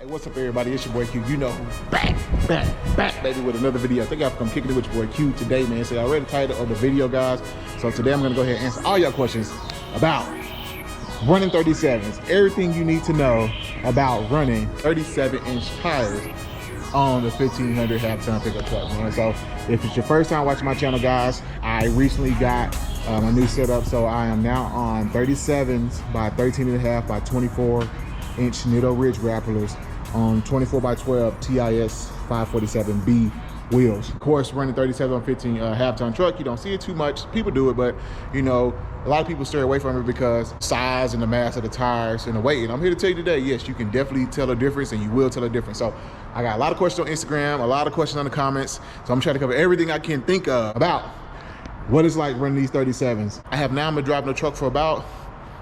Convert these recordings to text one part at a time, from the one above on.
Hey, what's up everybody, it's your boy Q, you know who, back baby with another video. Thank y'all for coming kicking it with your boy Q today, man. So y'all read the title of the video, guys. So today I'm gonna go ahead and answer all y'all questions about running 37s. Everything you need to know about running 37-inch tires on the 1500 half-ton pickup truck, man. So if it's your first time watching my channel, guys, I recently got a new setup. So I am now on 37s by 13.5 by 24-inch nitto ridge grapplers on 24 by 12 TIS 547B wheels. Of course, running 37 on 15 half-ton truck, you don't see it too much. People do it, but you know, a lot of people stay away from it because size and the mass of the tires and the weight. And I'm here to tell you today, yes, you can definitely tell a difference, and you will tell a difference. So I got a lot of questions on Instagram, a lot of questions on the comments. So I'm trying to cover everything I can think of about what it's like running these 37s. I have now been driving the truck for about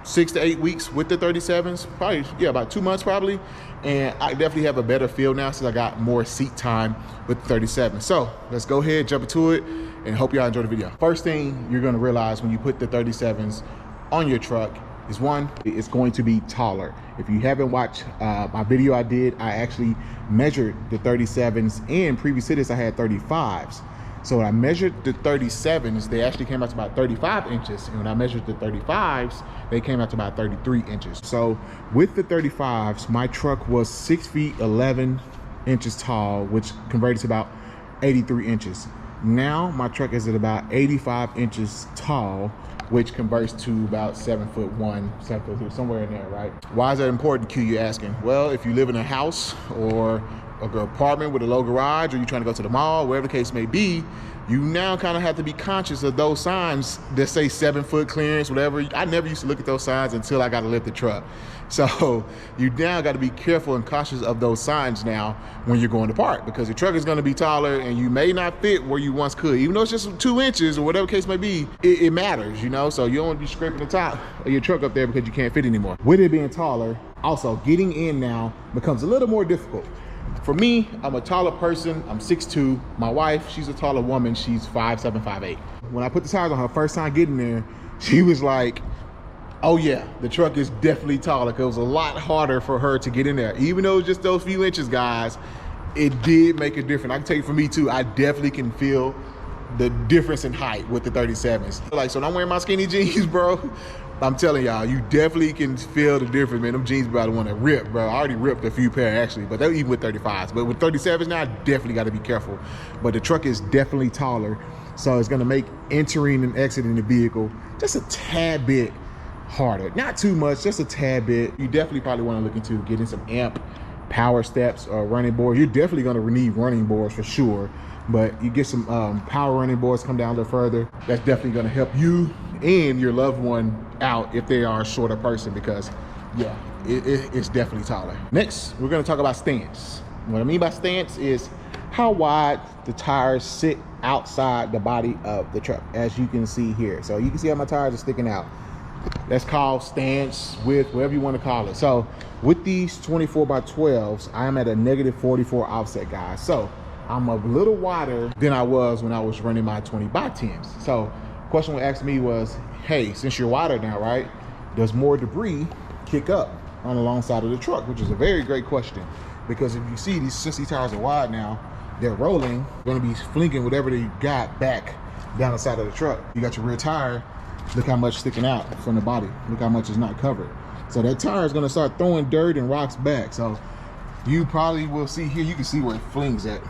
6 to 8 weeks with the 37s, probably, yeah, about 2 months probably. And I definitely have a better feel now since I got more seat time with the 37. So let's go ahead, jump into it, and hope y'all enjoy the video. First thing you're gonna realize when you put the 37s on your truck is, one, it's going to be taller. If you haven't watched my video I did, I actually measured the 37s, and previous to this I had 35s. So when I measured the 37s, they actually came out to about 35 inches. And when I measured the 35s, they came out to about 33 inches. So with the 35s, my truck was 6 feet 11 inches tall, which converted to about 83 inches. Now my truck is at about 85 inches tall, which converts to about 7'1", 7'2", somewhere in there, right? Why is that important, Q, you're asking? Well, if you live in a house or an apartment with a low garage, or you're trying to go to the mall, wherever the case may be, you now kind of have to be conscious of those signs that say 7-foot clearance, whatever. I never used to look at those signs until I got to lift the truck. So you now got to be careful and cautious of those signs now when you're going to park, because the truck is going to be taller and you may not fit where you once could. Even though it's just 2 inches or whatever case may be, it matters, you know? So you don't want to be scraping the top of your truck up there because you can't fit anymore. With it being taller, also getting in now becomes a little more difficult. For me, I'm a taller person, I'm 6'2". My wife, she's a taller woman, she's 5'7", 5'8". When I put the tires on her first time getting there, she was like, oh yeah, the truck is definitely taller, because it was a lot harder for her to get in there. Even though it was just those few inches, guys, it did make a difference. I can tell you for me too, I definitely can feel the difference in height with the 37s. Like, so when I'm wearing my skinny jeans, bro, I'm telling y'all, you definitely can feel the difference, man. Them jeans about to want to rip, bro. I already ripped a few pair actually, but they're even with 35s. But with 37s now, I definitely got to be careful. But the truck is definitely taller, so it's going to make entering and exiting the vehicle just a tad bit harder. Not too much, just a tad bit. You definitely probably want to look into getting some amp power steps or running boards. You're definitely going to need running boards for sure. But you get some power running boards, come down a little further. That's definitely going to help you and your loved one out if they are a shorter person, because yeah, it's definitely taller. Next, we're going to talk about stance. What I mean by stance is how wide the tires sit outside the body of the truck, as you can see here. So you can see how my tires are sticking out. That's called stance, width, whatever you want to call it. So with these 24 by 12s, I am at a -44 offset, guys. So I'm a little wider than I was when I was running my 20 by 10s. So the question was asked me was, hey, since you're wider now, right, does more debris kick up on the long side of the truck? Which is a very great question, because if you see these, since these tires are wide now, they're rolling, going to be flinging whatever they got back down the side of the truck. You got your rear tire, look how much sticking out from the body, look how much is not covered. So that tire is going to start throwing dirt and rocks back. So you probably will see here, you can see where it flings at,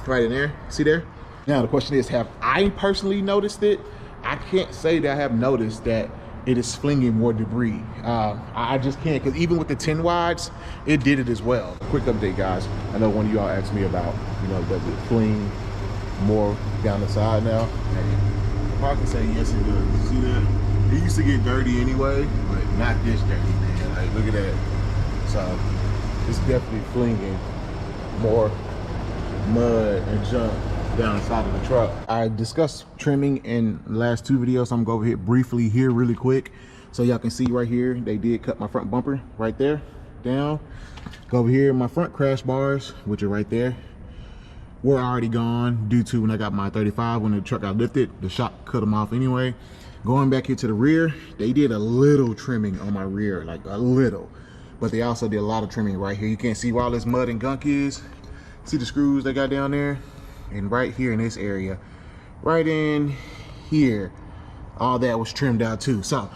right in there, see there? Now the question is, have I personally noticed it? I can't say that I have noticed that it is flinging more debris. I just can't, because even with the 10 wides, it did it as well. Quick update, guys. I know one of y'all asked me about, you know, does it fling more down the side now? And I can say yes, it does. See that? It used to get dirty anyway, but not this dirty, man. Like, look at that. So it's definitely flinging more mud and junk down the side of the truck. I discussed trimming in the last 2 videos. So I'm gonna go over here briefly here really quick, so y'all can see right here, they did cut my front bumper right there down. Go over here, my front crash bars, which are right there, were already gone due to when I got my 35, when the truck got lifted, the shock cut them off anyway. Going back here to the rear, they did a little trimming on my rear, like a little. but they also did a lot of trimming right here. You can't see where all this mud and gunk is. See the screws they got down there? And right here in this area, right in here, all that was trimmed out too. So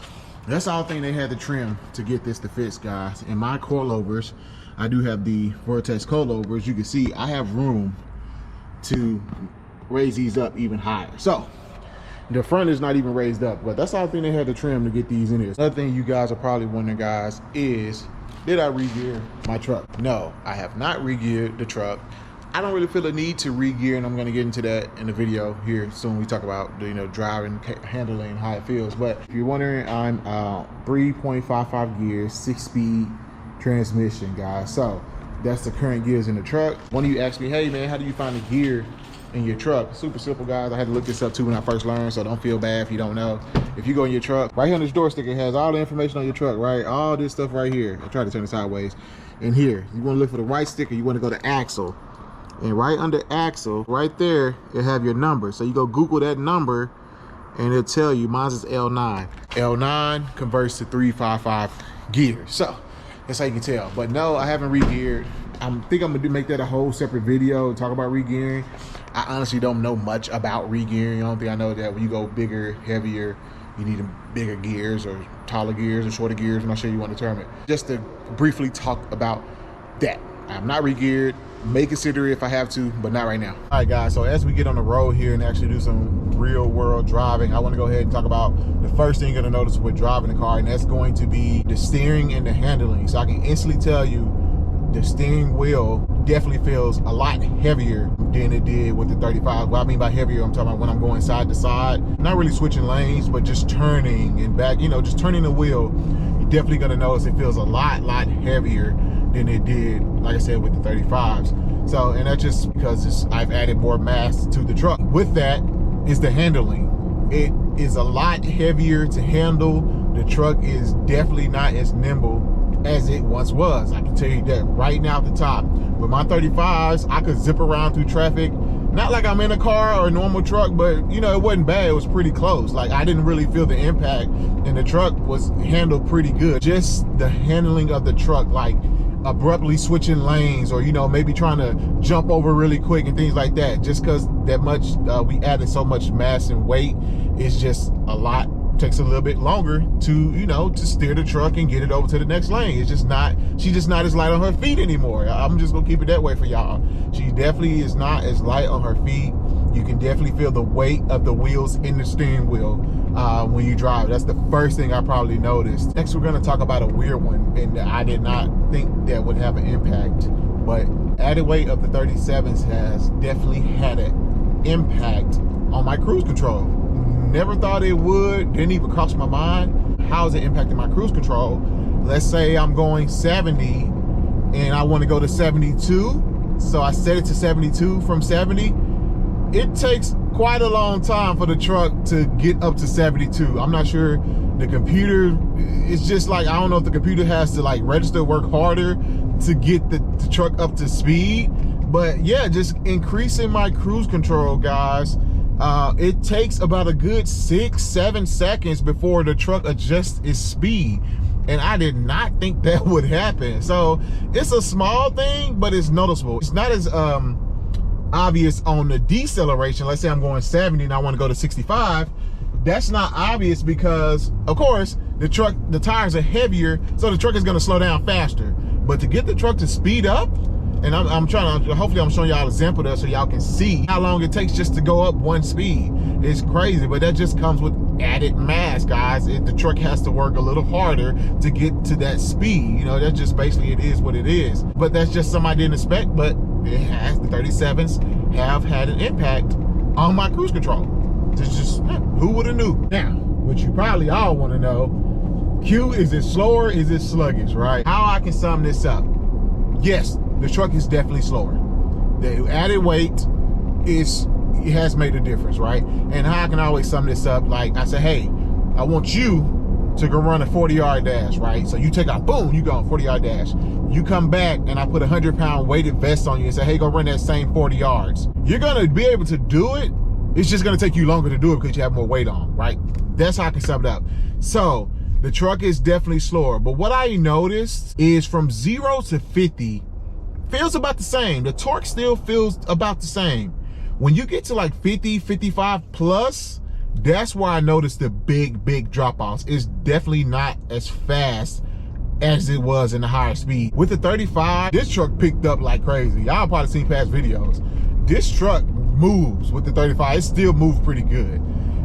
that's all thing they had to trim to get this to fit, guys. And my coilovers, I do have the Vortex coilovers. You can see I have room to raise these up even higher. So the front is not even raised up, but that's all thing they had to trim to get these in here. Another thing you guys are probably wondering, guys, is did I re-gear my truck? No, I have not re-geared the truck. I don't really feel a need to re-gear, and I'm going to get into that in the video here soon. We talk about the, driving, handling, how it feels. But if you're wondering, I'm 3.55 gears, 6-speed transmission, guys. So that's the current gears in the truck. One of you asked me, hey man, how do you find the gear in your truck? Super simple, guys. I had to look this up too when I first learned, so don't feel bad if you don't know. If you go in your truck, right here on this door sticker, it has all the information on your truck, right? All this stuff right here. I try to turn it sideways. In here, you want to look for the right sticker. You want to go to axle. And right under axle, right there, it have your number. So you go Google that number and it'll tell you, mine is L9. L9 converts to 355 gears. So that's how you can tell. But no, I haven't re-geared. I think I'm gonna make that a whole separate video, talk about re-gearing. I honestly don't know much about re-gearing. I don't think I know that when you go bigger, heavier, you need bigger gears or taller gears or shorter gears. I'm not sure you want to term it. Just to briefly talk about that. I'm not re-geared. May consider it if I have to, but not right now. All right, guys, so as we get on the road here and actually do some real world driving, I want to go ahead and talk about the first thing you're going to notice with driving the car, and that's going to be the steering and the handling. So I can instantly tell you the steering wheel definitely feels a lot heavier than it did with the 35. What I mean by heavier, I'm talking about when I'm going side to side, not really switching lanes, but just turning and back, just turning the wheel. You're definitely going to notice it feels a lot heavier than it did, like I said, with the 35s. So, and that's just because I've added more mass to the truck. With that is the handling. It is a lot heavier to handle. The truck is definitely not as nimble as it once was. I can tell you that right now at the top. With my 35s, I could zip around through traffic. Not like I'm in a car or a normal truck, but it wasn't bad. It was pretty close. Like, I didn't really feel the impact, and the truck was handled pretty good. Just the handling of the truck, like abruptly switching lanes or maybe trying to jump over really quick and things like that, just because that much we added so much mass and weight, is just a lot. Takes a little bit longer to to steer the truck and get it over to the next lane. It's just not, she's just not as light on her feet anymore. I'm just gonna keep it that way for y'all. She definitely is not as light on her feet. You can definitely feel the weight of the wheels in the steering wheel when you drive. That's the first thing I probably noticed. Next, we're gonna talk about a weird one, and I did not think that would have an impact, but added weight of the 37s has definitely had an impact on my cruise control. Never thought it would, didn't even cross my mind. How is it impacting my cruise control? Let's say I'm going 70 and I want to go to 72. So I set it to 72 from 70. It takes quite a long time for the truck to get up to 72. I'm not sure the computer, it's just like, I don't know if the computer has to like register, work harder to get the truck up to speed. But yeah, just increasing my cruise control, guys. It takes about a good 6-7 seconds before the truck adjusts its speed, and I did not think that would happen. So it's a small thing, but it's noticeable. It's not as obvious on the deceleration. Let's say I'm going 70 and I want to go to 65. That's not obvious because, of course, the tires are heavier, so the truck is going to slow down faster. But to get the truck to speed up, and I'm trying to, hopefully I'm showing y'all an example there so y'all can see how long it takes just to go up one speed. It's crazy, but that just comes with added mass, guys. The truck has to work a little harder to get to that speed. That's just basically, it is what it is. But that's just something I didn't expect, but it has. The 37s have had an impact on my cruise control. It's just, who would have knew? Now, what you probably all want to know, Q, is it slower? Is it sluggish, right? How I can sum this up? Yes, the truck is definitely slower. The added weight it has made a difference, right? And how I can always sum this up, like I say, hey, I want you to go run a 40-yard dash, right? So you take out, boom, you go on 40-yard dash. You come back and I put a 100-pound weighted vest on you and say, hey, go run that same 40 yards. You're gonna be able to do it. It's just gonna take you longer to do it because you have more weight on, right? That's how I can sum it up. So The truck is definitely slower. But what I noticed is from 0 to 50, feels about the same. The torque still feels about the same. When you get to like 50, 55 plus, that's where I noticed the big drop-offs. It's definitely not as fast as it was in the higher speed. With the 35, this truck picked up like crazy. Y'all probably seen past videos. This truck moves with the 35. It still moves pretty good.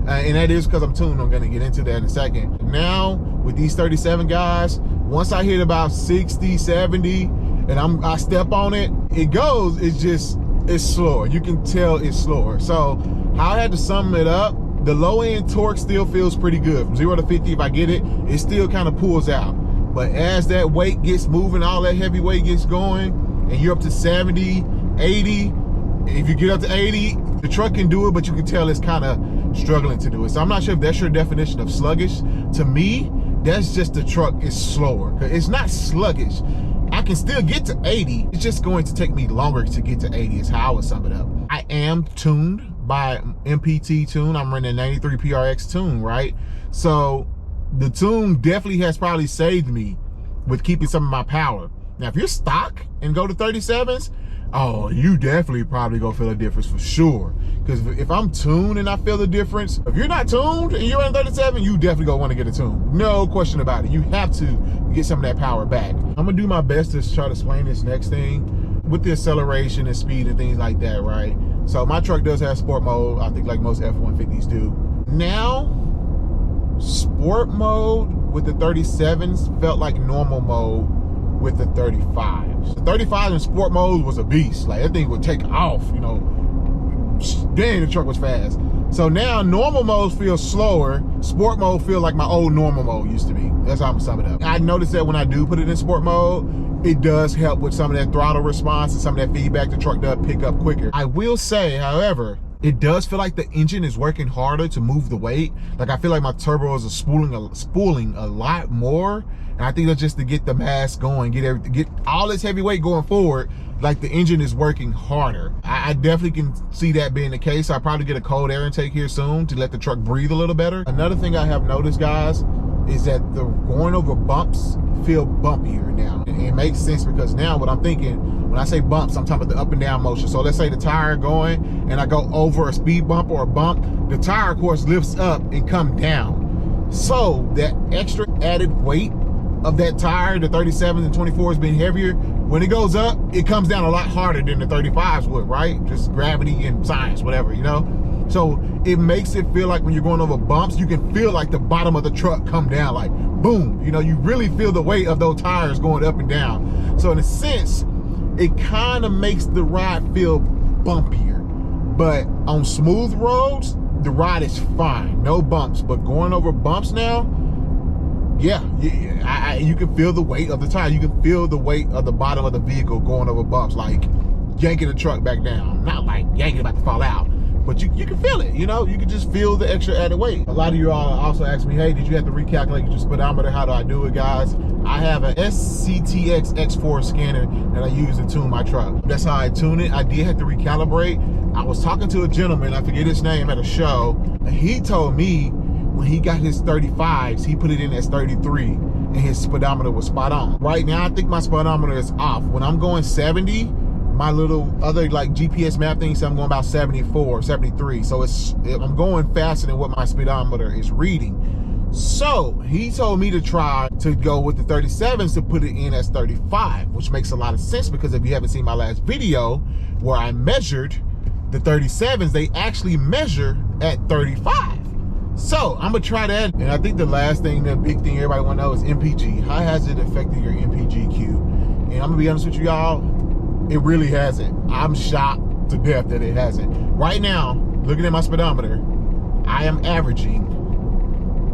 And that is because I'm tuned. I'm gonna get into that in a second. Now, with these 37 guys, once I hit about 60, 70, and I step on it, it goes, it's slower. You can tell it's slower. So how I had to sum it up, the low end torque still feels pretty good. From 0 to 50, if I get it, it still kind of pulls out. But as that weight gets moving, all that heavy weight gets going, and you're up to 70, 80, if you get up to 80, the truck can do it, but you can tell it's kind of struggling to do it. So I'm not sure if that's your definition of sluggish. To me, that's just the truck is slower. It's not sluggish. I can still get to 80. It's just going to take me longer to get to 80 is how I would sum it up. I am tuned by MPT Tune. I'm running 93 PRX tune, right? So the tune definitely has probably saved me with keeping some of my power. Now, if you're stock and go to 37s, oh, you definitely probably gonna feel a difference for sure. Because if I'm tuned and I feel the difference, if you're not tuned and you're in 37, you definitely gonna wanna get a tune. No question about it. You have to get some of that power back. I'm gonna do my best to try to explain this next thing with the acceleration and speed and things like that, right? So my truck does have sport mode, I think like most F150s do. Now, sport mode with the 37s felt like normal mode with the 35s. The 35 in sport mode was a beast. Like that thing would take off, you know. Dang, the truck was fast. So now normal mode feels slower. Sport mode feels like my old normal mode used to be. That's how I'm gonna sum it up. I noticed that when I do put it in sport mode, it does help with some of that throttle response and some of that feedback. The truck does pick up quicker. I will say, however, it does feel like the engine is working harder to move the weight. Like I feel like my turbos are spooling a lot more. And I think that's just to get the mass going, get all this heavy weight going forward, like the engine is working harder. I definitely can see that being the case. I'll probably get a cold air intake here soon to let the truck breathe a little better. Another thing I have noticed, guys, is that the going over bumps feel bumpier now. And it makes sense because now what I'm thinking, when I say bumps, I'm talking about the up and down motion. So let's say the tire going and I go over a speed bump or a bump, the tire of course lifts up and come down. So that extra added weight of that tire, the 37s and 24s being heavier, when it goes up, it comes down a lot harder than the 35s would, right? Just gravity and science, whatever, you know? So it makes it feel like when you're going over bumps, you can feel like the bottom of the truck come down, like boom, you know, you really feel the weight of those tires going up and down. So in a sense, it kind of makes the ride feel bumpier. But on smooth roads, the ride is fine, no bumps. But going over bumps now, yeah, you can feel the weight of the tire. You can feel the weight of the bottom of the vehicle going over bumps, like yanking the truck back down. Not like yanking about to fall out, but you can feel it, you know? You can just feel the extra added weight. A lot of you all also ask me, hey, did you have to recalculate your speedometer? How do I do it, guys? I have an SCTX X4 scanner that I use to tune my truck. That's how I tune it. I did have to recalibrate. I was talking to a gentleman, I forget his name, at a show, and he told me when he got his 35s, he put it in as 33 and his speedometer was spot on. Right now, I think my speedometer is off. When I'm going 70, my little other like GPS map thing says I'm going about 74, 73. So I'm going faster than what my speedometer is reading. So he told me to try to go with the 37s to put it in as 35, which makes a lot of sense because if you haven't seen my last video where I measured the 37s, they actually measure at 35. So I'm gonna try that. And I think the last thing, the big thing everybody wanna know is MPG. How has it affected your MPG queue? And I'm gonna be honest with you y'all, it really hasn't. I'm shocked to death that it hasn't. Right now, looking at my speedometer, I am averaging,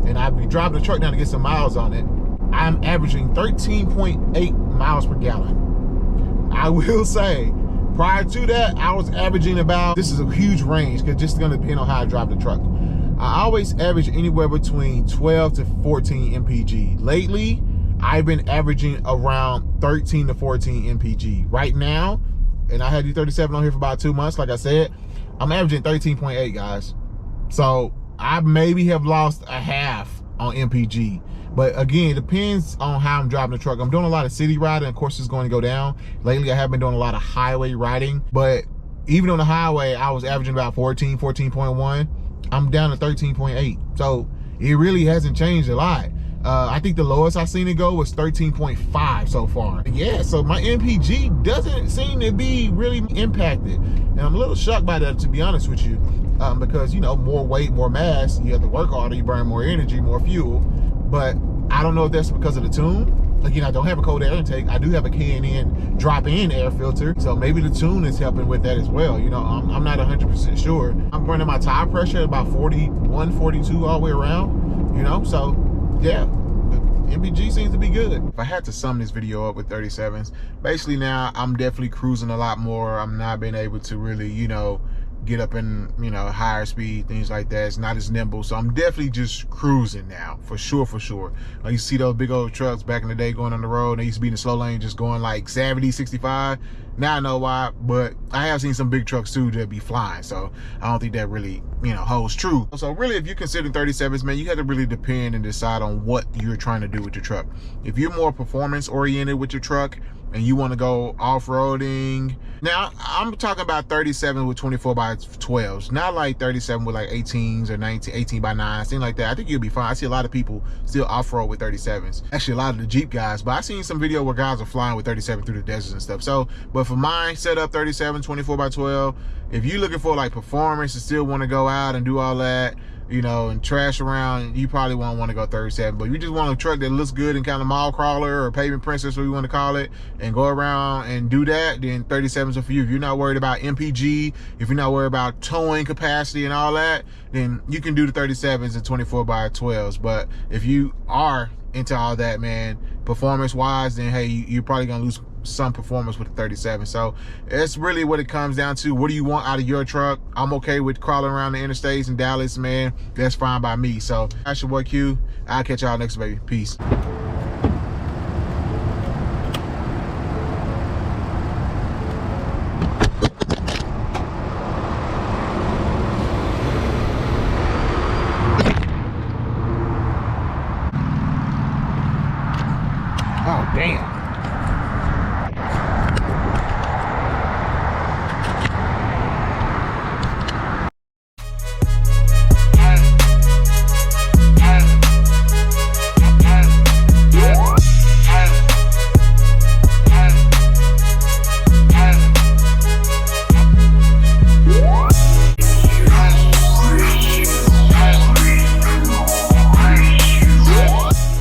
and I'll be driving the truck down to get some miles on it, I'm averaging 13.8 miles per gallon. I will say, prior to that, I was averaging about, this is a huge range, because just gonna depend on how I drive the truck. I always average anywhere between 12 to 14 MPG. Lately, I've been averaging around 13 to 14 MPG. Right now, and I had the 37 on here for about 2 months, like I said, I'm averaging 13.8, guys. So I maybe have lost a half on MPG. But again, it depends on how I'm driving the truck. I'm doing a lot of city riding, of course it's going to go down. Lately, I have been doing a lot of highway riding, but even on the highway, I was averaging about 14.1. I'm down to 13.8. So it really hasn't changed a lot. I think the lowest I've seen it go was 13.5 so far. Yeah, so my MPG doesn't seem to be really impacted. And I'm a little shocked by that, to be honest with you, because, you know, more weight, more mass, you have to work harder, you burn more energy, more fuel. But I don't know if that's because of the tune. Again, I don't have a cold air intake. I do have a K&N drop-in air filter. So maybe the tune is helping with that as well. You know, I'm not 100% sure. I'm running my tire pressure at about 41, 42 all the way around, you know, so yeah, the MPG seems to be good. If I had to sum this video up with 37s, basically now I'm definitely cruising a lot more. I'm not being able to really, you know, get up in, you know, higher speed, things like that. It's not as nimble. So I'm definitely just cruising now, for sure, for sure. Like you see those big old trucks back in the day going on the road, they used to be in the slow lane just going like 70, 65. Now I know why, but I have seen some big trucks too that be flying. So I don't think that really, you know, holds true. So really, if you're considering 37s, man, you have to really depend and decide on what you're trying to do with your truck. If you're more performance oriented with your truck and you want to go off-roading, now I'm talking about 37 with 24x12s, not like 37 with like 18s or 18 by 9s, things like that. I think you'll be fine. I see a lot of people still off-road with 37s. Actually, a lot of the Jeep guys, but I seen some video where guys are flying with 37 through the deserts and stuff. So, but for my setup, 37, 24x12, if you're looking for like performance and still want to go out and do all that, you know, and trash around, you probably won't want to go 37. But if you just want a truck that looks good and kind of mall crawler or pavement princess, what you want to call it, and go around and do that, then 37s are for you. If you're not worried about MPG, if you're not worried about towing capacity and all that, then you can do the 37s and 24x12s. But if you are into all that, man, performance wise, then hey, you're probably gonna lose some performance with the 37. So it's really what it comes down to. What do you want out of your truck? I'm okay with crawling around the interstates in Dallas, man. That's fine by me. So that's your boy Q. I'll catch y'all next, baby. Peace. Oh, damn.